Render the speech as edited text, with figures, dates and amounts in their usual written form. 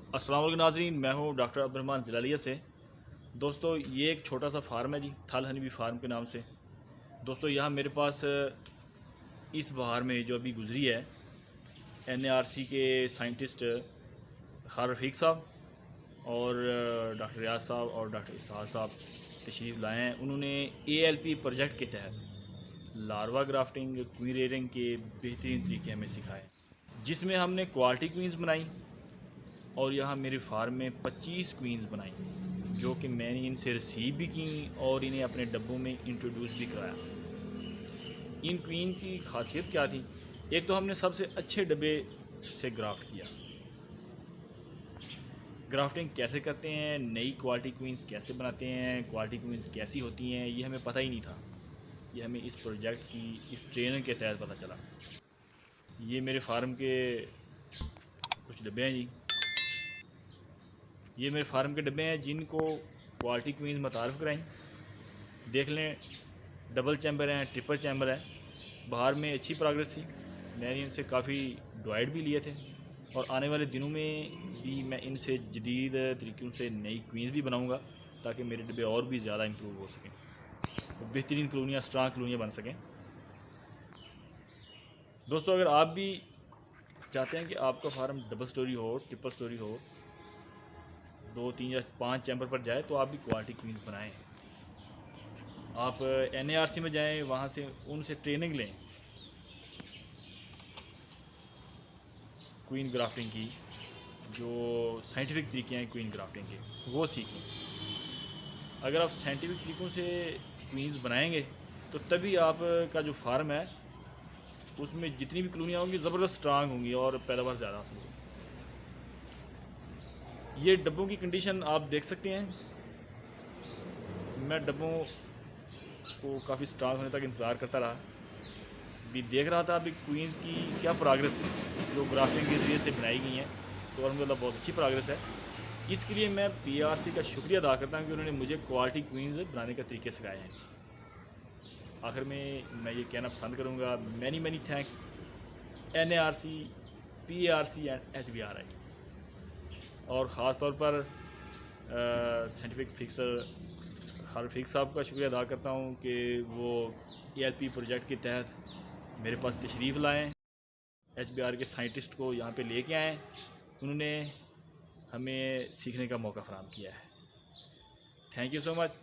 अस्सलाम वालेकुम नाज़रीन, मैं हूं डॉक्टर अब्दुर्रहमान ज़िलालिया से। दोस्तों ये एक छोटा सा फार्म है जी, थल हनीबी फार्म के नाम से। दोस्तों यहाँ मेरे पास इस बहार में जो अभी गुजरी है NARC के साइंटिस्ट खार रफ़ीक साहब और डॉक्टर रियाज साहब और डॉक्टर इसहाक साहब तशरीफ़ लाए हैं। उन्होंने ALP प्रोजेक्ट के तहत लार्वा ग्राफ्टिंग, क्वीन रेयरिंग के बेहतरीन तरीके हमें सिखाए, जिसमें हमने क्वालिटी क्वींस बनाई और यहाँ मेरे फार्म में 25 क्वींस बनाई, जो कि मैंने इनसे रिसीव भी की और इन्हें अपने डब्बों में इंट्रोड्यूस भी कराया। इन क्वीन की खासियत क्या थी? एक तो हमने सबसे अच्छे डब्बे से ग्राफ्ट किया। ग्राफ्टिंग कैसे करते हैं, नई क्वालिटी क्वींस कैसे बनाते हैं, क्वालिटी क्वींस कैसी होती हैं, ये हमें पता ही नहीं था। ये हमें इस प्रोजेक्ट की इस ट्रेनिंग के तहत पता चला। ये मेरे फार्म के कुछ डब्बे हैं जी। ये मेरे फार्म के डब्बे हैं जिनको क्वालिटी क्वींस मुतारफ़ कराई। देख लें, डबल चैम्बर हैं, ट्रिपल चैम्बर है। बाहर में अच्छी प्रोग्रेस थी, मैंने इनसे काफ़ी डिवाइड भी लिए थे और आने वाले दिनों में भी मैं इनसे जदीद तरीक़ों से नई क्वींस भी बनाऊंगा ताकि मेरे डब्बे और भी ज़्यादा इम्प्रूव हो सकें और बेहतरीन कॉलोनियाँ, स्ट्रॉन्ग कॉलोनियाँ बन सकें। दोस्तों अगर आप भी चाहते हैं कि आपका फार्म डबल स्टोरी हो, ट्रिपल स्टोरी हो, 2, 3 या 5 चैम्बर पर जाए, तो आप भी क्वालिटी क्वींस बनाएं। आप NARC में जाएं, वहाँ से उनसे ट्रेनिंग लें क्वीन ग्राफ्टिंग की, जो साइंटिफिक तरीके हैं क्वीन ग्राफ्टिंग के, वो सीखें। अगर आप साइंटिफिक तरीक़ों से क्वींस बनाएंगे तो तभी आपका जो फार्म है उसमें जितनी भी कॉलोनियाँ होंगी ज़बरदस्त स्ट्रांग होंगी और पैदावार ज़्यादा हासिल होगी। ये डब्बों की कंडीशन आप देख सकते हैं। मैं डब्बों को काफ़ी स्ट्रांग होने तक इंतज़ार करता रहा, भी देख रहा था अभी क्वींस की क्या प्रोग्रेस है जो ग्राफ्टिंग के ज़रिए से बनाई गई हैं, तो अल्हम्दुलिल्लाह बहुत अच्छी प्रोग्रेस है। इसके लिए मैं PRC का शुक्रिया अदा करता हूँ कि उन्होंने मुझे क्वालिटी क्वींस बनाने का तरीके सिखाए हैं। आखिर में मैं ये कहना पसंद करूँगा, many thanks NARC, PRC and HBRI, और ख़ास तौर पर साइंटिफिक फिक्सर खार रफ़ीक साहब का शुक्रिया अदा करता हूँ कि वो ALP प्रोजेक्ट के तहत मेरे पास तशरीफ़ लाएँ, HBR के साइंटिस्ट को यहाँ पे लेके आएँ। उन्होंने हमें सीखने का मौका फ़राहम किया है। Thank you so much.